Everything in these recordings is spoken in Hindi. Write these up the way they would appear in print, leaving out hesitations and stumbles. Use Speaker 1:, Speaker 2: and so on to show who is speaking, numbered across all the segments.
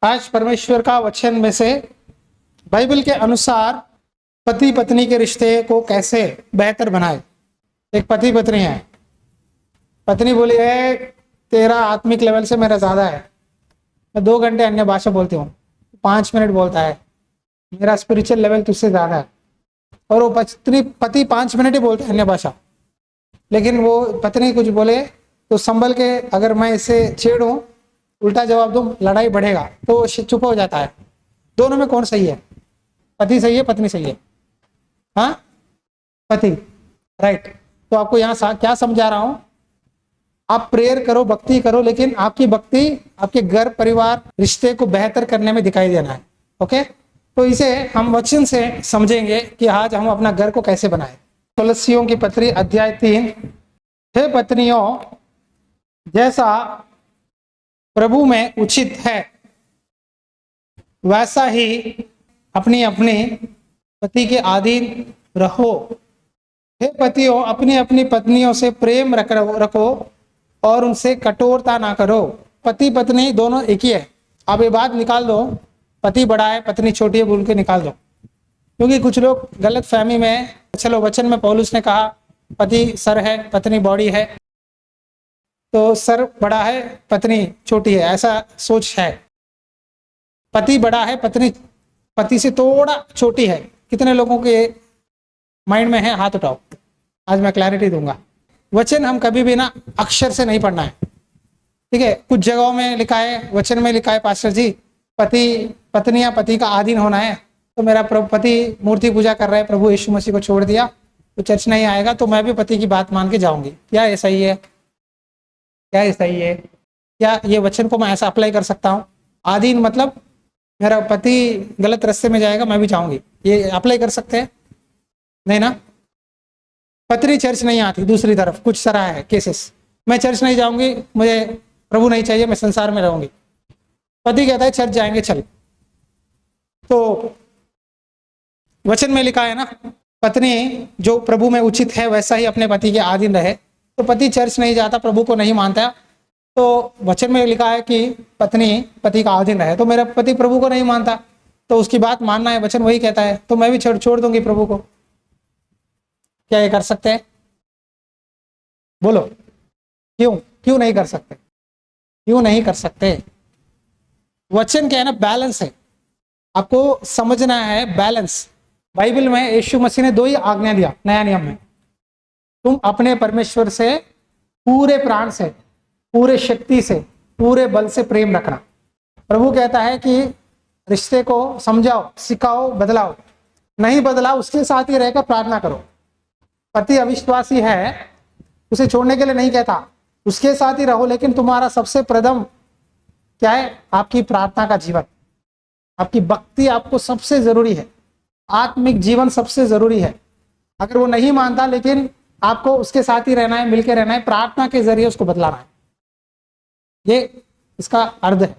Speaker 1: आज परमेश्वर का वचन में से बाइबल के अनुसार पति पत्नी के रिश्ते को कैसे बेहतर बनाए। एक पति पत्नी है, पत्नी बोली है तेरा आत्मिक लेवल से मेरा ज्यादा है, मैं 2 घंटे अन्य भाषा बोलती हूँ, 5 मिनट बोलता है, मेरा स्पिरिचुअल लेवल तुझसे ज्यादा है। और वो पति 5 मिनट ही बोलता है अन्य भाषा, लेकिन वो पत्नी कुछ बोले तो संभल के अगर मैं इसे छेड़ूं, उल्टा जवाब दूं, लड़ाई बढ़ेगा, तो वो चुप हो जाता है। दोनों में कौन सही है? पति सही है, पत्नी सही है? हाँ, पति, राइट। तो आपको यहाँ क्या समझा रहा हूं, आप प्रेयर करो, भक्ति करो, लेकिन आपकी भक्ति आपके घर परिवार रिश्ते को बेहतर करने में दिखाई देना है। ओके, तो इसे हम वचन से समझेंगे कि आज हम अपना घर को कैसे बनाए। तुलसियों की पत्री अध्याय 3, हे पत्नियों, जैसा प्रभु में उचित है वैसा ही अपनी अपनी पति के अधीन रहो। हे पतियों, अपनी अपनी पत्नियों से प्रेम रखो और उनसे कठोरता ना करो। पति पत्नी दोनों एक ही है। आप ये बात निकाल दो, पति बड़ा है पत्नी छोटी है बोल के निकाल दो, क्योंकि कुछ लोग गलत फहमी में, चलो वचन में पौलुस ने कहा पति सर है पत्नी बॉडी है, तो सर बड़ा है पत्नी छोटी है, ऐसा सोच है। पति बड़ा है पत्नी पति से थोड़ा छोटी है। कितने लोगों के माइंड में है? हाथ उठाओ, आज मैं क्लैरिटी दूंगा। वचन हम कभी भी ना अक्षर से नहीं पढ़ना है, ठीक है। कुछ जगहों में लिखा है, वचन में लिखा है पास्टर जी पत्नियां पति का अधीन होना है, तो मेरा पति मूर्ति पूजा कर रहा है, प्रभु यीशु मसीह को छोड़ दिया, तो चर्च नहीं आएगा, तो मैं भी पति की बात मान के जाऊंगी। क्या ये सही है? क्या ये सही है? क्या ये वचन को मैं ऐसा अप्लाई कर सकता हूँ? अधीन मतलब मेरा पति गलत रास्ते में जाएगा, मैं भी जाऊंगी, ये अप्लाई कर सकते हैं? नहीं ना। पत्नी चर्च नहीं आती, दूसरी तरफ कुछ तरह है केसेस, मैं चर्च नहीं जाऊंगी, मुझे प्रभु नहीं चाहिए, मैं संसार में रहूंगी। पति कहता है चर्च जाएंगे, चल। तो वचन में लिखा है ना, पत्नी जो प्रभु में उचित है वैसा ही अपने पति के अधीन रहे। तो पति चर्च नहीं जाता, प्रभु को नहीं मानता, तो वचन में लिखा है कि पत्नी पति का अधीन रहे। तो मेरा पति प्रभु को नहीं मानता, तो उसकी बात मानना है, वचन वही कहता है, तो मैं भी छोड़ दूंगी प्रभु को। क्या ये कर सकते हैं? बोलो, क्यों नहीं कर सकते? क्यों नहीं कर सकते? वचन क्या है ना, बैलेंस है, आपको समझना है बैलेंस। बाइबल में यीशु मसीह ने 2 ही आज्ञा दिया नया नियम में, तुम अपने परमेश्वर से पूरे प्राण से, पूरे शक्ति से, पूरे बल से प्रेम रखना। प्रभु कहता है कि रिश्ते को समझाओ, सिखाओ, बदलाओ। नहीं बदला उसके साथ ही रहकर प्रार्थना करो। पति अविश्वासी है, उसे छोड़ने के लिए नहीं कहता, उसके साथ ही रहो, लेकिन तुम्हारा सबसे प्रथम क्या है? आपकी प्रार्थना का जीवन, आपकी भक्ति आपको सबसे जरूरी है, आत्मिक जीवन सबसे जरूरी है। अगर वो नहीं मानता, लेकिन आपको उसके साथ ही रहना है, मिलकर रहना है, प्रार्थना के जरिए उसको बदलाना है, ये इसका अर्थ है।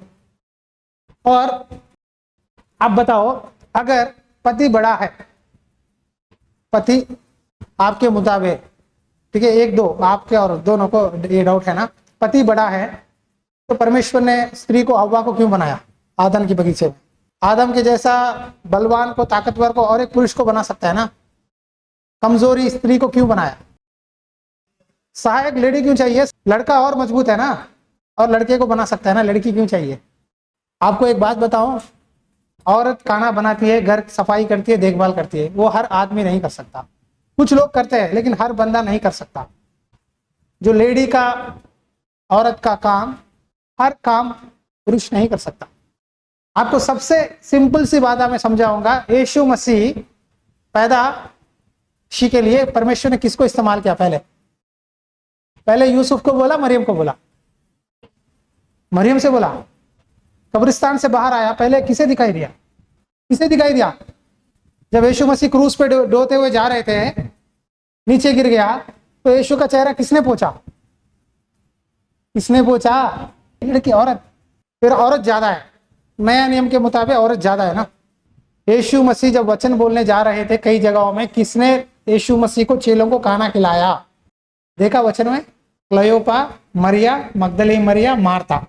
Speaker 1: और आप बताओ, अगर पति बड़ा है, पति आपके मुताबिक, ठीक है, 1-2 आपके और दोनों को ये डाउट है ना, पति बड़ा है, तो परमेश्वर ने स्त्री को हव्वा को क्यों बनाया? आदम के बगीचे में आदम के जैसा बलवान को, ताकतवर को और एक पुरुष को बना सकता है ना, कमजोरी स्त्री को क्यों बनाया? सहायक लेडी क्यों चाहिए? लड़का और मजबूत है ना, और लड़के को बना सकता है ना, लड़की क्यों चाहिए? आपको एक बात बताऊं, औरत खाना बनाती है, घर सफाई करती है, देखभाल करती है, वो हर आदमी नहीं कर सकता। कुछ लोग करते हैं, लेकिन हर बंदा नहीं कर सकता। जो लेडी का, औरत का काम, हर काम पुरुष नहीं कर सकता। आपको सबसे सिंपल सी बात मैं समझाऊंगा। यीशु मसीह पैदाइशी के लिए परमेश्वर ने किसको इस्तेमाल किया? पहले यूसुफ को बोला, मरियम को बोला? मरियम से बोला। कब्रिस्तान से बाहर आया, पहले किसे दिखाई दिया? किसे दिखाई दिया? जब यीशु मसीह क्रूस पे डोते हुए जा रहे थे, नीचे गिर गया, तो यीशु का चेहरा किसने पोंछा? किसने पोंछा? लड़की, औरत। फिर औरत ज्यादा है, नया नियम के मुताबिक औरत ज्यादा है ना। यीशु मसीह जब वचन बोलने जा रहे थे कई जगहों में, किसने यीशु मसीह को, चेलों को खाना खिलाया? देखा वचन में? क्लयोपा, मरिया, मगदली मरिया, मार्था।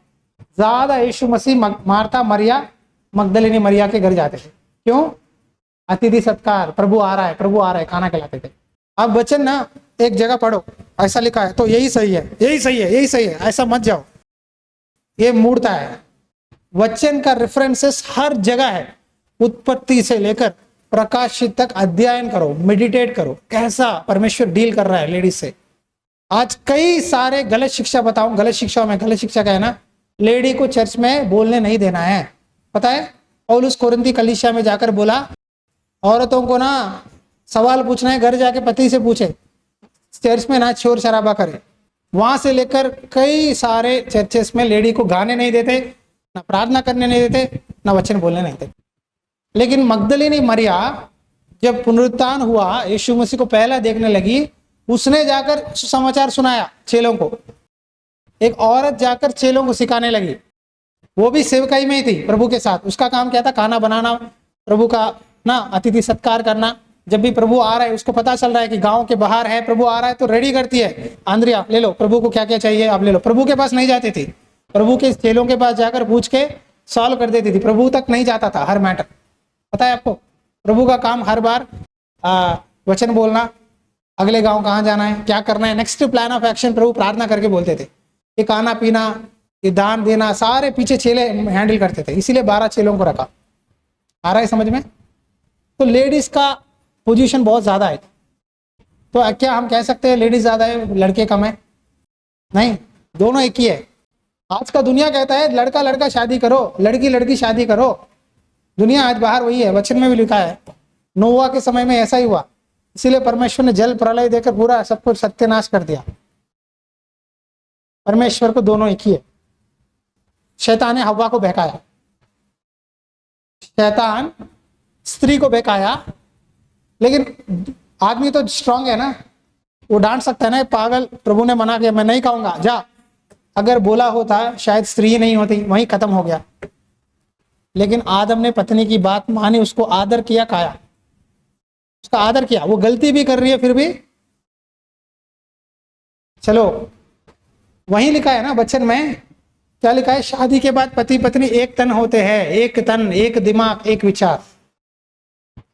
Speaker 1: ज्यादा यीशु मसीह मार्था मरिया मगदलिनी मरिया के घर जाते थे। क्यों? अतिथि सत्कार, प्रभु आ रहा है, प्रभु आ रहा है, खाना खिलाते थे। अब वचन ना एक जगह पढ़ो, ऐसा लिखा है तो यही सही है, यही सही है, यही सही है, ऐसा मत जाओ, ये मूर्ता है। वचन का रेफरेंसेस हर जगह है, उत्पत्ति से लेकर प्रकाशित तक अध्ययन करो, मेडिटेट करो, कैसा परमेश्वर डील कर रहा है लेडीज से। आज कई सारे गलत शिक्षा बताऊं, गलत शिक्षा में गलत शिक्षा का है ना, लेडी को चर्च में बोलने नहीं देना है। पता है पौलुस कोरिन्थी कलीसिया में जाकर बोला, औरतों को ना सवाल पूछना है घर जाके पति से पूछे, चर्च में ना शोर शराबा करे। वहां से लेकर कई सारे चर्चेस में लेडी को गाने नहीं देते, ना प्रार्थना करने नहीं देते, ना वचन बोलने नहीं देते। लेकिन मगदलिनी मरिया जब पुनरुत्थान हुआ, यीशु मसीह को पहला देखने लगी, उसने जाकर सुसमाचार सुनाया चेलों को। एक औरत जाकर चेलों को सिखाने लगी, वो भी सेवकाई में ही थी प्रभु के साथ। उसका काम क्या था? खाना बनाना, प्रभु का ना अतिथि सत्कार करना। जब भी प्रभु आ रहा है, उसको पता चल रहा है कि गांव के बाहर है, प्रभु आ रहा है, तो रेडी करती है, आंद्रिया ले लो, प्रभु को क्या क्या चाहिए आप ले लो। प्रभु के पास नहीं जाती थी, प्रभु के चेलों के पास जाकर पूछ के सॉल्व कर देती थी। प्रभु तक नहीं जाता था हर मैटर। पता है आपको, प्रभु का काम हर बार वचन बोलना, अगले गांव कहाँ जाना है, क्या करना है, नेक्स्ट प्लान ऑफ एक्शन प्रभु प्रार्थना करके बोलते थे। ये खाना पीना, ये दान देना, सारे पीछे चेले हैंडल करते थे। इसीलिए 12 चेलों को रखा। आ रहा है समझ में? तो लेडीज का पोजीशन बहुत ज्यादा है। तो क्या हम कह सकते हैं लेडीज ज्यादा है लड़के कम है? नहीं, दोनों एक ही है। आज का दुनिया कहता है लड़का लड़का शादी करो, लड़की लड़की शादी करो। दुनिया आज बाहर वही है। वचन में भी लिखा है नोवा के समय में ऐसा ही हुआ, इसीलिए परमेश्वर ने जल प्रलय देकर पूरा सब कुछ सत्यानाश कर दिया। परमेश्वर को दोनों एक ही है। शैतान ने हव्वा को बहकाया, शैतान स्त्री को बहकाया, लेकिन आदमी तो स्ट्रांग है ना, वो डांट सकता है ना, पागल प्रभु ने मना किया, मैं नहीं खाऊंगा, जा। अगर बोला होता शायद स्त्री नहीं होती, वहीं खत्म हो गया। लेकिन आदम ने पत्नी की बात मानी, उसको आदर किया, खाया, उसका आदर किया। वो गलती भी कर रही है फिर भी चलो। वहीं लिखा है ना वचन में, क्या लिखा है? शादी के बाद पति पत्नी एक तन होते हैं, एक तन, एक दिमाग, एक विचार।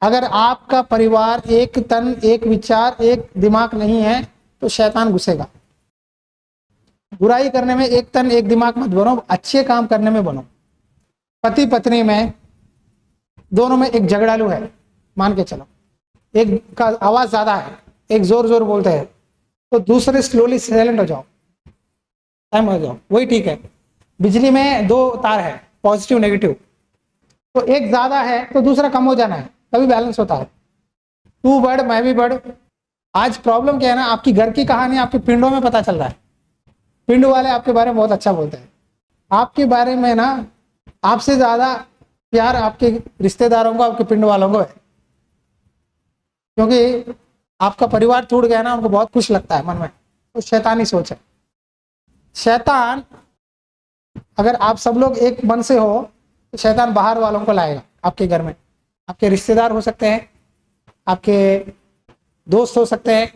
Speaker 1: अगर आपका परिवार एक तन, एक विचार, एक दिमाग नहीं है तो शैतान घुसेगा। बुराई करने में एक तन एक दिमाग मत बनो, अच्छे काम करने में बनो। पति पत्नी में दोनों में एक झगड़ालू है, मान के चलो, एक का आवाज ज्यादा है, एक जोर जोर बोलते हैं, तो दूसरे स्लोली साइलेंट हो जाओ, टाइम हो जाओ, वही ठीक है। बिजली में 2 तार है, पॉजिटिव नेगेटिव, तो एक ज्यादा है तो दूसरा कम हो जाना है, तभी बैलेंस होता है। तू बढ़ मैं भी बढ़। आज प्रॉब्लम क्या है ना, आपकी घर की कहानी आपके पिंडों में पता चल रहा है। पिंड वाले आपके बारे में बहुत अच्छा बोलते हैं, आपके बारे में ना आपसे ज्यादा प्यार आपके रिश्तेदारों को, आपके पिंड वालों को है, क्योंकि आपका परिवार टूट गया ना, उनको बहुत खुश लगता है मन में। तो शैतानी सोच है। शैतान, अगर आप सब लोग एक मन से हो तो शैतान बाहर वालों को लाएगा आपके घर में। आपके रिश्तेदार हो सकते हैं, आपके दोस्त हो सकते हैं,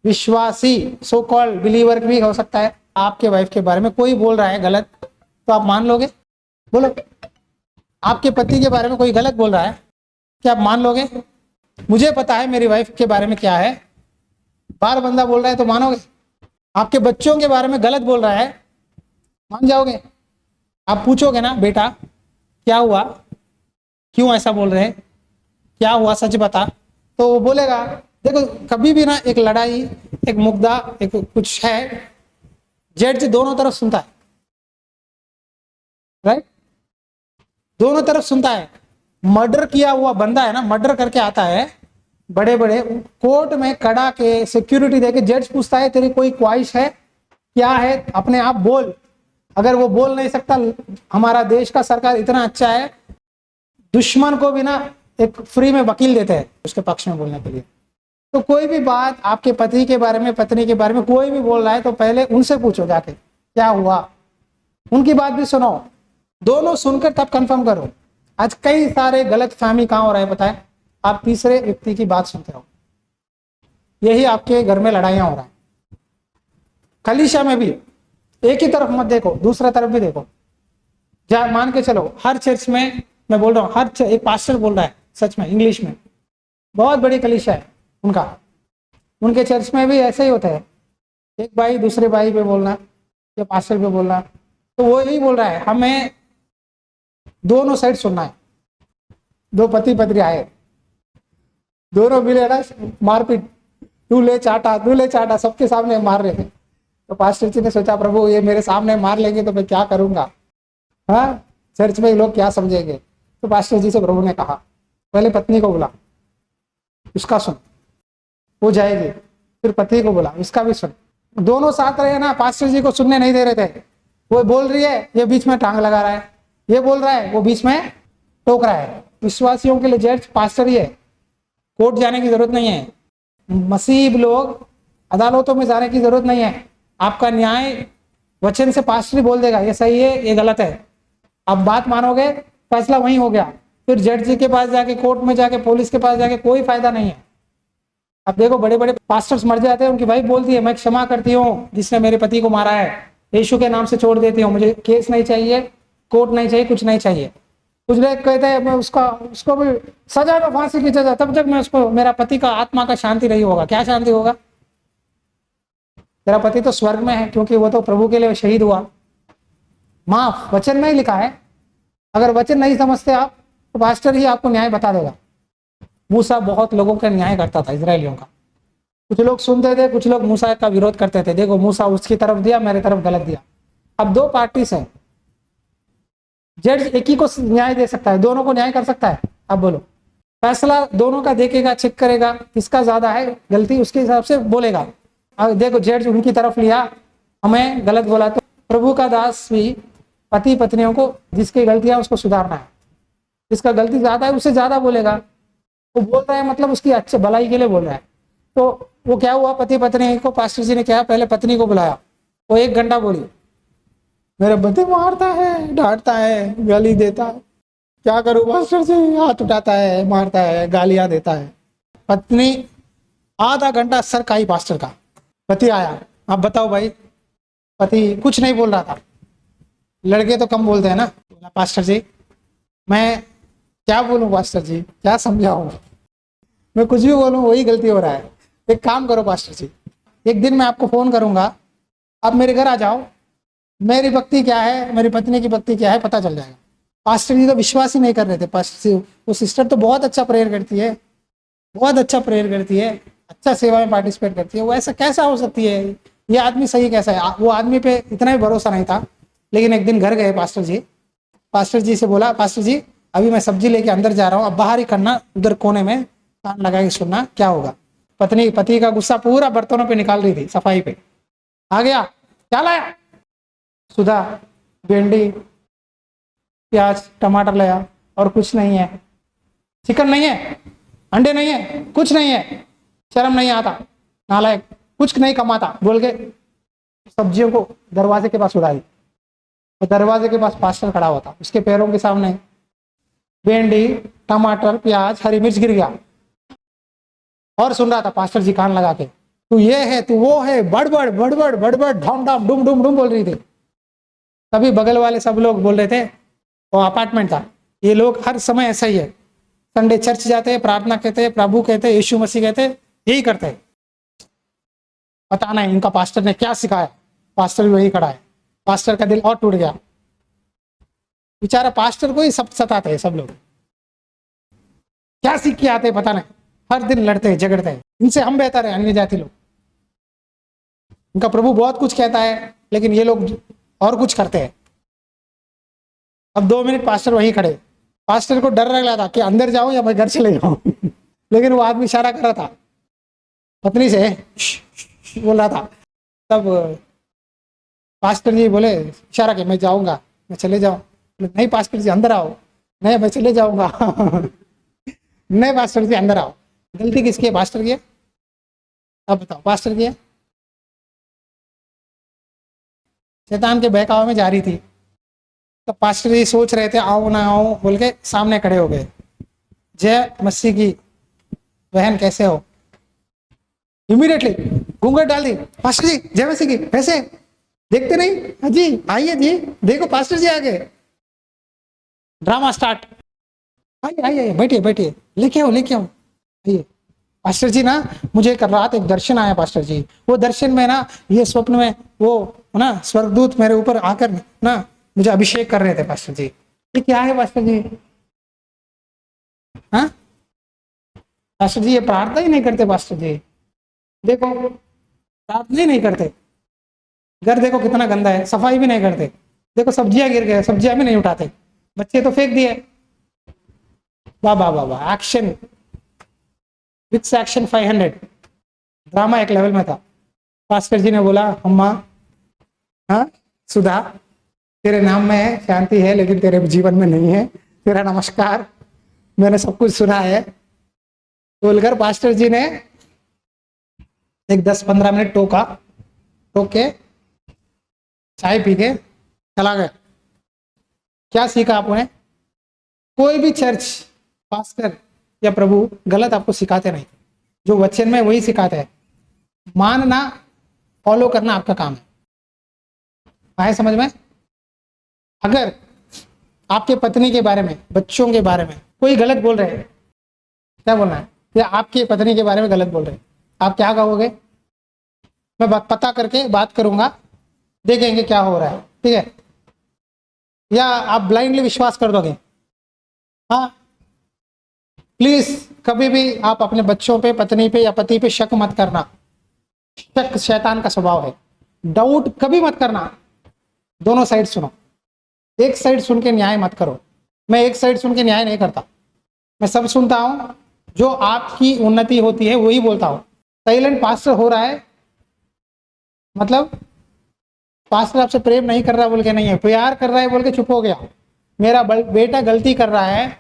Speaker 1: विश्वासी सो कॉल्ड बिलीवर भी हो सकता है। आपके वाइफ के बारे में कोई बोल रहा है गलत, तो आप मान लोगे? बोलो। आपके पति के बारे में कोई गलत बोल रहा है, क्या आप मान लोगे? मुझे पता है मेरी वाइफ के बारे में क्या है, बार बंदा बोल रहा है तो मानोगे? आपके बच्चों के बारे में गलत बोल रहा है, मान जाओगे? आप पूछोगे ना, बेटा क्या हुआ, क्यों ऐसा बोल रहे हैं, क्या हुआ, सच बता। तो वो बोलेगा, देखो कभी भी ना एक लड़ाई, एक मुद्दा, एक कुछ है, जज दोनों तरफ सुनता है, राइट? दोनों तरफ सुनता है। मर्डर किया हुआ बंदा है ना, मर्डर करके आता है, बड़े बड़े कोर्ट में कड़ा के सिक्योरिटी देके जज पूछता है तेरी कोई ख्वाहिश है, क्या है, अपने आप बोल। अगर वो बोल नहीं सकता, हमारा देश का सरकार इतना अच्छा है, दुश्मन को भी ना एक फ्री में वकील देते हैं उसके पक्ष में बोलने के लिए। तो कोई भी बात आपके पति के बारे में, पत्नी के बारे में कोई भी बोल रहा है तो पहले उनसे पूछो जाके क्या हुआ, उनकी बात भी सुनो, दोनों सुनकर तब कंफर्म करो। आज कई सारे गलत फहमी कहाँ हो रहा है पता है? आप तीसरे व्यक्ति की बात सुनते हो, यही आपके घर में लड़ाइयां हो रहा है। कलीसिया में भी एक ही तरफ मत देखो, दूसरा तरफ भी देखो। मान के चलो हर चर्च में, मैं बोल रहा हूँ एक पास्टर बोल रहा है सच में इंग्लिश में, बहुत बड़ी कलीसिया है उनका, उनके चर्च में भी ऐसे ही होता है, एक भाई दूसरे भाई पे बोलना या पास्टर पे बोलना, तो वो यही बोल रहा है हमें दोनों साइड सुनना है। दो पति पत्नी आए, दोनों मिले ना मारपीट, तू ले चाटा सबके सामने मार रहे थे। तो पास्टर जी ने सोचा प्रभु ये मेरे सामने मार लेंगे तो मैं क्या करूंगा, हाँ चर्च में लोग क्या समझेंगे। तो पास्टर जी से प्रभु ने कहा पहले पत्नी को बुला, उसका सुन, वो जाएगी, फिर पति को बुला, उसका भी सुन। दोनों साथ रहे ना, पास्टर जी को सुनने नहीं दे रहे थे। वो बोल रही है, ये बीच में टांग लगा रहा है, ये बोल रहा है, वो बीच में टोक रहा है। विश्वासियों के लिए जज पास्टर ही है, कोर्ट जाने की जरूरत नहीं है, मसीह लोग अदालतों में जाने की जरूरत नहीं है। आपका न्याय वचन से पास्टर ही बोल देगा ये सही है ये गलत है, आप बात मानोगे फैसला वहीं हो गया। फिर जज जी के पास जाके, कोर्ट में जाके, पुलिस के पास जाके कोई फायदा नहीं है। अब देखो बड़े बड़े पास्टर्स मर जाते हैं, उनकी वाइफ बोलती है मैं क्षमा करती हूँ जिसने मेरे पति को मारा है, यीशु के नाम से छोड़ देती हूँ, मुझे केस नहीं चाहिए, कोर्ट नहीं चाहिए, कुछ नहीं चाहिए। कुछ लोग कहते हैं मैं उसको भी सजा दो, फांसी की सजा, तब तक मैं उसको, मेरा पति का आत्मा का शांति नहीं होगा। क्या शांति होगा? तेरा पति तो स्वर्ग में है क्योंकि वो तो प्रभु के लिए शहीद हुआ। माफ वचन में ही लिखा है, अगर वचन नहीं समझते आप तो पास्टर ही आपको न्याय बता देगा। मूसा बहुत लोगों का न्याय करता था, इजरायलियों का। कुछ लोग सुनते थे, कुछ लोग मूसा का विरोध करते थे। देखो मूसा उसकी तरफ दिया, मेरे तरफ गलत दिया। अब दो पार्टीज है, जज एक ही को न्याय दे सकता है, दोनों को न्याय कर सकता है? अब बोलो, फैसला दोनों का देखेगा, चेक करेगा, किसका ज्यादा है गलती उसके हिसाब से बोलेगा। अब देखो जज उनकी तरफ लिया, हमें गलत बोला, तो प्रभु का दास भी पति पत्नियों को जिसकी गलतियां उसको सुधारना है, जिसका गलती ज्यादा है उससे ज्यादा बोलेगा। वो बोल रहा है मतलब उसकी अच्छे भलाई के लिए बोल रहा है। तो वो क्या हुआ, पति पत्नी को पास्टर जी ने क्या, पहले पत्नी को बुलाया, वो 1 घंटा बोली मेरा पति मारता है, डांटता है, गाली देता है, क्या करूं पास्टर जी, हाथ उठाता है, मारता है, गालियां देता है। पत्नी आधा घंटा सर खाई पास्टर का। पति आया, आप बताओ भाई, पति कुछ नहीं बोल रहा था। लड़के तो कम बोलते हैं ना। बोला पास्टर जी मैं क्या बोलूं, पास्टर जी क्या समझाऊं, मैं कुछ भी बोलूं वही गलती हो रहा है। एक काम करो पास्टर जी, एक दिन मैं आपको फोन करूंगा, आप मेरे घर आ जाओ, मेरी भक्ति क्या है, मेरी पत्नी की भक्ति क्या है पता चल जाएगा। पास्टर जी तो विश्वास ही नहीं कर रहे थे। पास्टर जी, वो सिस्टर तो बहुत अच्छा प्रेयर करती है, बहुत अच्छा प्रेयर करती है, अच्छा सेवा में पार्टिसिपेट करती है, वो ऐसा कैसा हो सकती है, ये आदमी सही कैसा है? वो आदमी पे इतना भी भरोसा नहीं था। लेकिन एक दिन घर गए पास्टर जी से बोला पास्टर जी अभी मैं सब्जी लेके अंदर जा रहा हूँ, अब बाहर ही करना, उधर कोने में कान लगा के सुनना क्या होगा। पत्नी पति का गुस्सा पूरा बर्तनों पे निकाल रही थी, सफाई पे। आ गया, क्या लाया? सुधा, भिंडी, प्याज, टमाटर लाया, और कुछ नहीं है, चिकन नहीं है, अंडे नहीं है, कुछ नहीं है, शर्म नहीं आता, नालायक, कुछ नहीं कमाता बोल के सब्जियों को दरवाजे के पास उड़ा दी। और दरवाजे के पास पास्टर खड़ा हुआ था, उसके पैरों के सामने भिंडी, टमाटर, प्याज, हरी मिर्च गिर गया, और सुन रहा था पास्टर जी कान लगा के, तू ये है, तू वो है, बड़बड़ बड़बड़ बड़बड़, ढम ढम डुम डुम डुम बोल रही थी। तभी बगल वाले सब लोग बोल रहे थे, वो अपार्टमेंट था, ये लोग हर समय ऐसा ही है, संडे चर्च जाते हैं, प्रार्थना कहते हैं, प्रभु कहते हैं, यीशु मसीह कहते हैं, यही करते हैं। पता नहीं इनका पास्टर ने क्या सिखाया, पास्टर भी वही खड़ा है। पास्टर का दिल और टूट गया, बेचारा पास्टर को ही सब सताते हैं सब लोग, क्या सीख के आते हैं पता नहीं, हर दिन लड़ते हैं झगड़ते हैं। इनसे हम बेहतर है अन्य जाति लोग, इनका प्रभु बहुत कुछ कहता है लेकिन ये लोग और कुछ करते हैं। अब 2 मिनट पास्टर वहीं खड़े, पास्टर को डर लग रहा था कि अंदर जाऊं या मैं घर चले जाऊं लेकिन वो आदमी इशारा कर रहा था, पत्नी से बोल रहा था। तब पास्टर जी बोले, इशारा के मैं जाऊंगा, मैं चले जाऊं। नहीं पास्टर जी अंदर आओ, नहीं मैं चले जाऊंगा नहीं पास्टर जी अंदर आओ। गलती किसकी है? पास्टर की है? अब बताओ पास्टर की है? शैतान के बहकावे में जा रही थी। तो पास्टर जी सोच रहे थे आओ ना आओ बोल के, सामने खड़े हो गए। जय मसीह की बहन कैसे हो? इमीडिएटली घूंघट डाल दी, पास्टर जी जय मसीह की, कैसे देखते नहीं? हाँ जी आइए जी, देखो पास्टर जी आ गए। Drama start. आइए आइए आइए, बैठिए बैठिए, लेके आओ आइए। पास्टर जी ना, मुझे कल रात एक दर्शन आया पास्टर जी। वो दर्शन में ना, ये स्वप्न में वो ना स्वर्गदूत मेरे ऊपर आकर ना मुझे अभिषेक कर रहे थे पास्टर जी। ये क्या है पास्टर जी? हाँ पास्टर जी, ये प्रार्थना ही नहीं करते पास्टर जी। देखो प्रार्थना ही नहीं करते, घर देखो कितना गंदा है, सफाई भी नहीं करते। देखो सब्जियां गिर गए, सब्जियां भी नहीं उठाते, बच्चे तो फेंक दिए। वाह वाह वाह वाह, एक्शन विथ एक्शन 500। ड्रामा एक लेवल में था। पास्टर जी ने बोला, अम्मा, हाँ सुधा, तेरे नाम में है शांति है, लेकिन तेरे जीवन में नहीं है। तेरा नमस्कार, मैंने सब कुछ सुना है। बोलकर पास्टर जी ने एक 10-15 मिनट टोक के चाय पी के चला गया। क्या सीखा आपने? कोई भी चर्च पास्टर या प्रभु गलत आपको सिखाते नहीं, जो वचन में वही सिखाते हैं। मानना, फॉलो करना आपका काम है। आए समझ में? अगर आपके पत्नी के बारे में, बच्चों के बारे में कोई गलत बोल रहे हैं, क्या बोलना है? या आपकी पत्नी के बारे में गलत बोल रहे हैं, आप क्या कहोगे? मैं पता करके बात करूंगा, देखेंगे क्या हो रहा है, ठीक है? या आप ब्लाइंडली विश्वास कर दोगे? हाँ, प्लीज कभी भी आप अपने बच्चों पे, पत्नी पे या पति पे शक मत करना। शक शैतान का स्वभाव है। डाउट कभी मत करना। दोनों साइड सुनो, एक साइड सुन के न्याय मत करो। मैं एक साइड सुन के न्याय नहीं करता, मैं सब सुनता हूं, जो आपकी उन्नति होती है वही बोलता हूं। साइलेंट पास्टर हो रहा है मतलब पास्टर आपसे प्रेम नहीं कर रहा बोल के नहीं है, प्यार कर रहा है बोल के चुप हो गया। मेरा बेटा गलती कर रहा है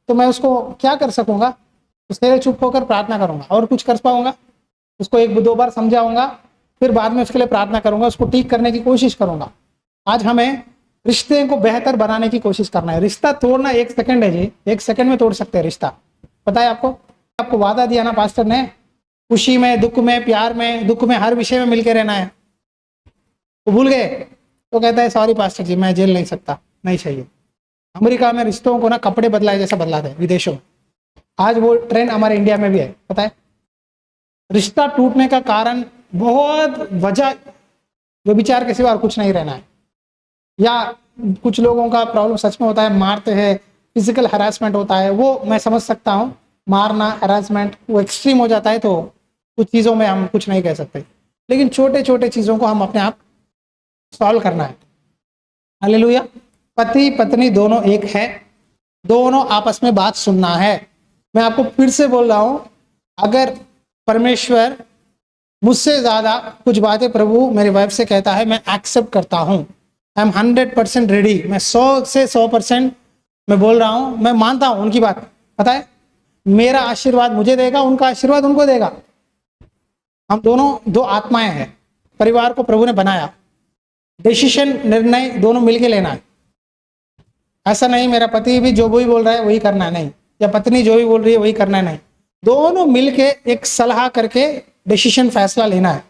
Speaker 1: तो मैं उसको क्या कर सकूंगा? उसके लिए चुप होकर प्रार्थना करूंगा, और कुछ कर पाऊंगा? उसको 1-2 बार समझाऊंगा, फिर बाद में उसके लिए प्रार्थना करूंगा, उसको ठीक करने की कोशिश करूंगा। आज हमें रिश्ते को बेहतर बनाने की कोशिश करना है। रिश्ता तोड़ना 1 सेकंड है जी, 1 सेकंड में तोड़ सकते हैं रिश्ता। पता है आपको वादा दिया ना पास्टर ने, खुशी में, दुख में, प्यार में, दुख में, हर विषय में मिलकर रहना है। तो भूल गए तो कहता है सॉरी पास्टर जी, मैं झेल नहीं सकता, नहीं चाहिए। अमेरिका में रिश्तों को ना कपड़े बदलाए जैसा बदलाते हैं, विदेशों में। आज वो ट्रेंड हमारे इंडिया में भी है, पता है? रिश्ता टूटने का कारण बहुत वजह व्यभिचार के सिवा और कुछ नहीं रहना है। या कुछ लोगों का प्रॉब्लम सच में होता है, मारते हैं, फिजिकल हरासमेंट होता है, वो मैं समझ सकता हूँ। मारना, हरासमेंट वो एक्सट्रीम हो जाता है, तो कुछ चीज़ों में हम कुछ नहीं कह सकते, लेकिन छोटे छोटे चीज़ों को हम अपने आप सॉल्व करना है। हालेलुया। पति पत्नी दोनों एक है, दोनों आपस में बात सुनना है। मैं आपको फिर से बोल रहा हूं, अगर परमेश्वर मुझसे ज्यादा कुछ बातें प्रभु मेरी वाइफ से कहता है, मैं एक्सेप्ट करता हूं। I am 100% ready. मैं 100 से 100% मैं बोल रहा हूं, मैं मानता हूं उनकी बात। पता है, मेरा आशीर्वाद मुझे देगा, उनका आशीर्वाद उनको देगा। हम दोनों 2 आत्माएं हैं। परिवार को प्रभु ने बनाया, डिसीजन, निर्णय दोनों मिलके लेना है। ऐसा नहीं मेरा पति भी जो भी बोल रहा है वही करना है, नहीं, या पत्नी जो भी बोल रही है वही करना है, नहीं। दोनों मिलके एक सलाह करके डिसीजन, फैसला लेना है।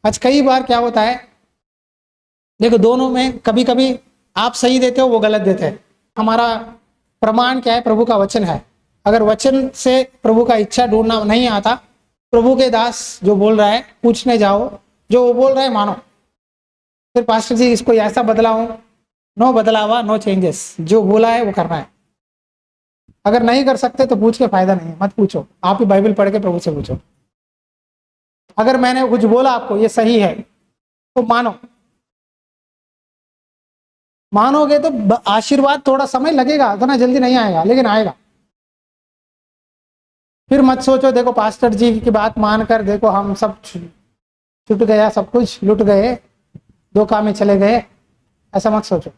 Speaker 1: आज कई बार क्या होता है, देखो दोनों में कभी कभी आप सही देते हो, वो गलत देते हैं। हमारा प्रमाण क्या है? प्रभु का वचन है। अगर वचन से प्रभु का इच्छा ढूंढना नहीं आता, प्रभु के दास जो बोल रहा है पूछने जाओ, जो वो बोल रहा है मानो। फिर पास्टर जी इसको ऐसा बदलाऊं, नो बदलावा, नो चेंजेस। जो बोला है वो करना है। अगर नहीं कर सकते तो पूछ के फायदा नहीं है, मत पूछो। आप ही बाइबल पढ़ के प्रभु से पूछो। अगर मैंने कुछ बोला आपको ये सही है तो मानो। मानोगे तो आशीर्वाद थोड़ा समय लगेगा, उतना जल्दी नहीं आएगा, लेकिन आएगा। फिर मत सोचो देखो पास्टर जी की बात मानकर देखो हम सब छूट गया, सब कुछ लुट गए, धोखा में चले गए। ऐसा मत सोचो।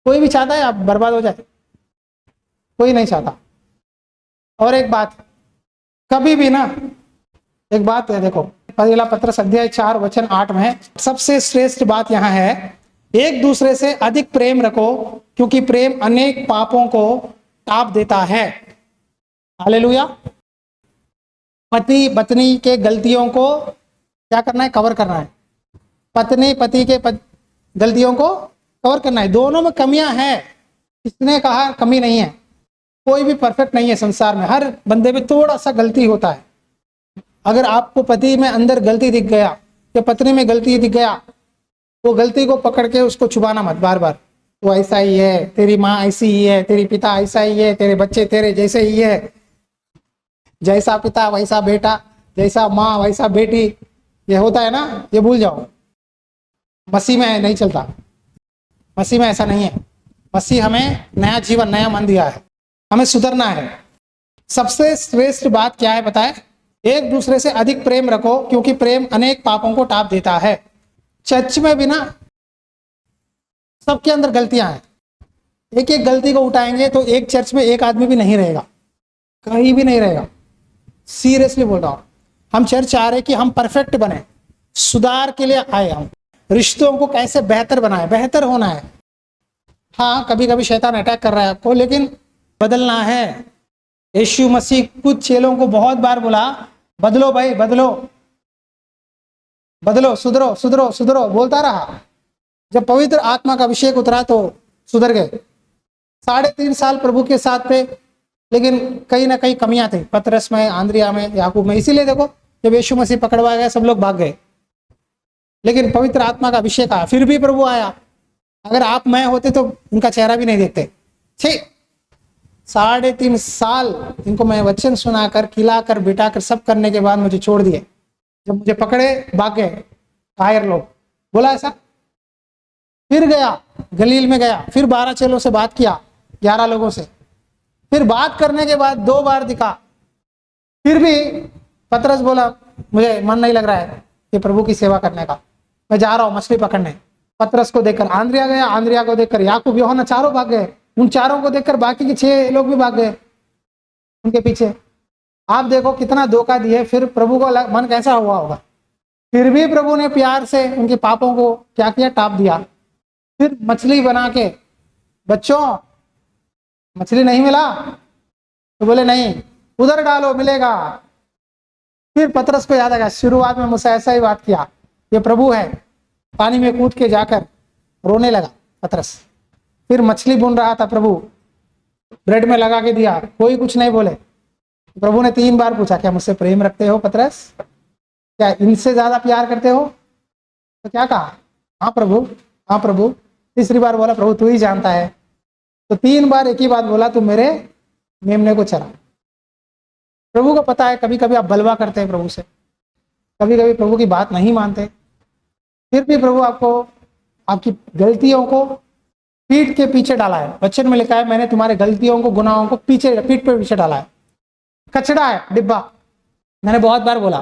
Speaker 1: कोई भी चाहता है आप बर्बाद हो जाए? कोई नहीं चाहता। और एक बात, कभी भी ना, एक बात है देखो, पहला पत्रस अध्याय 4 वचन 8 में है, सबसे श्रेष्ठ बात यहाँ है, एक दूसरे से अधिक प्रेम रखो, क्योंकि प्रेम अनेक पापों को टाप देता है। हालेलुया। पति पत्नी के गलतियों को क्या करना है? कवर करना है। पत्नी पति के गलतियों को कवर करना है। दोनों में कमियां हैं, किसने कहा कमी नहीं है? कोई भी परफेक्ट नहीं है संसार में, हर बंदे में थोड़ा सा गलती होता है। अगर आपको पति में अंदर गलती दिख गया या पत्नी में गलती दिख गया, वो गलती को पकड़ के उसको छुपाना मत बार बार। वो ऐसा ही है, तेरी माँ ऐसी ही है, तेरी पिता ऐसा ही है, तेरे बच्चे तेरे जैसे ही है, जैसा पिता वैसा बेटा, जैसा माँ वैसा बेटी, ये होता है ना, ये भूल जाओ। मसीह में नहीं चलता, मसीह में ऐसा नहीं है। मसीह हमें नया जीवन नया मन दिया है, हमें सुधरना है। सबसे श्रेष्ठ बात क्या है बताए? एक दूसरे से अधिक प्रेम रखो, क्योंकि प्रेम अनेक पापों को टाप देता है। चर्च में भी ना सबके अंदर गलतियां हैं, एक एक गलती को उठाएंगे तो एक चर्च में एक आदमी भी नहीं रहेगा, कहीं भी नहीं रहेगा। सीरियसली बोल रहा हूं, हम चर्च आ रहे कि हम परफेक्ट बने, सुधार के लिए आए, हम रिश्तों को कैसे बेहतर बनाए, बेहतर होना है। हाँ, कभी कभी शैतान अटैक कर रहा है आपको, लेकिन बदलना है। यीशु मसीह कुछ चेलों को बहुत बार बोला, बदलो भाई बदलो, बदलो, सुधरो सुधरो सुधरो, बोलता रहा। जब पवित्र आत्मा का अभिषेक उतरा तो सुधर गए। 3.5 साल प्रभु के साथ थे, लेकिन कहीं ना कहीं कमियां थी, पतरस में, आंद्रिया में, याकूब में। इसीलिए देखो जब यीशु मसीह पकड़वाया गया सब लोग भाग गए, लेकिन पवित्र आत्मा का अभिषेक आया, फिर भी प्रभु आया। अगर आप मैं होते तो उनका चेहरा भी नहीं देखते। 3.5 साल इनको मैं वचन सुनाकर, खिलाकर, बिठाकर, सब करने के बाद मुझे छोड़ दिए। जब मुझे पकड़े भाग गए कायर लोग, बोला ऐसा। फिर गया गलील में गया, फिर 12 चेलों से बात किया, 11 लोगों से। फिर बात करने के बाद 2 बार दिखा, फिर भी पतरस बोला मुझे मन नहीं लग रहा है कि प्रभु की सेवा करने का, मैं जा रहा हूं मछली पकड़ने। पतरस को देखकर आंद्रिया गया, आंद्रिया को देखकर याकूब, यूहन्ना, चारों भाग गए। उन चारों को देखकर बाकी के 6 लोग भी भाग गए उनके पीछे। आप देखो कितना धोखा दिए। फिर प्रभु को मन कैसा हुआ होगा। फिर भी प्रभु ने प्यार से उनके पापों को क्या किया, टाप दिया। फिर मछली बना के, बच्चों मछली नहीं मिला तो बोले नहीं, उधर डालो मिलेगा। फिर पतरस को याद आ गया, शुरुआत में मुझसे ऐसा ही बात किया, ये प्रभु है। पानी में कूद के जाकर रोने लगा पतरस। फिर मछली बुन रहा था, प्रभु ब्रेड में लगा के दिया, कोई कुछ नहीं बोले। प्रभु ने 3 बार पूछा, क्या मुझसे प्रेम रखते हो पतरस? क्या इनसे ज्यादा प्यार करते हो? तो क्या कहा, हाँ प्रभु, हाँ प्रभु। तीसरी बार बोला, प्रभु तू ही जानता है। तो 3 बार एक ही बात बोला, तू मेरे मेमने को चरा। प्रभु को पता है कभी कभी आप बलवा करते हैं प्रभु से, कभी कभी प्रभु की बात नहीं मानते, फिर भी प्रभु आपको आपकी गलतियों को पीठ के पीछे डाला है। वचन में लिखा है, मैंने तुम्हारे गलतियों को, गुनाहों को पीठ पे पीछे डाला है। कचड़ा है डिब्बा, मैंने बहुत बार बोला,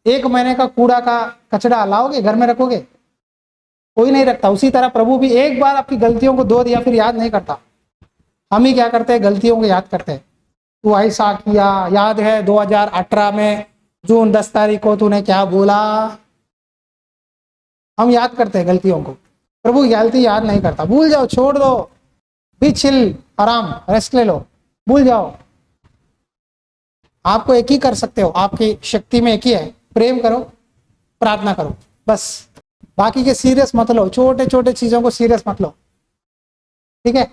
Speaker 1: 1 महीने का कूड़ा का कचड़ा लाओगे घर में रखोगे? कोई नहीं रखता। उसी तरह प्रभु भी एक बार आपकी गलतियों को धो दिया फिर याद नहीं करता। हम ही क्या करते हैं, गलतियों को याद करते हैं। तू ऐसा किया, याद है 2018 में जून 10 तारीख को तूने क्या बोला? हम याद करते हैं गलतियों को, प्रभु गलती याद नहीं करता। भूल जाओ, छोड़ दो, भी चिल, आराम, रेस्ट ले लो, भूल जाओ। आपको एक ही कर सकते हो, आपकी शक्ति में एक ही है, प्रेम करो, प्रार्थना करो, बस। बाकी के सीरियस मत लो, छोटे छोटे चीजों को सीरियस मत लो, ठीक है?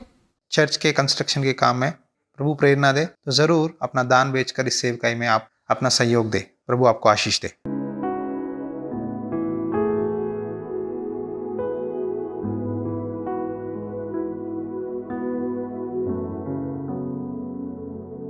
Speaker 2: चर्च के कंस्ट्रक्शन के काम में प्रभु प्रेरणा दे तो जरूर अपना दान बेचकर इस सेवकाई में आप अपना सहयोग दे। प्रभु आपको आशीष दे।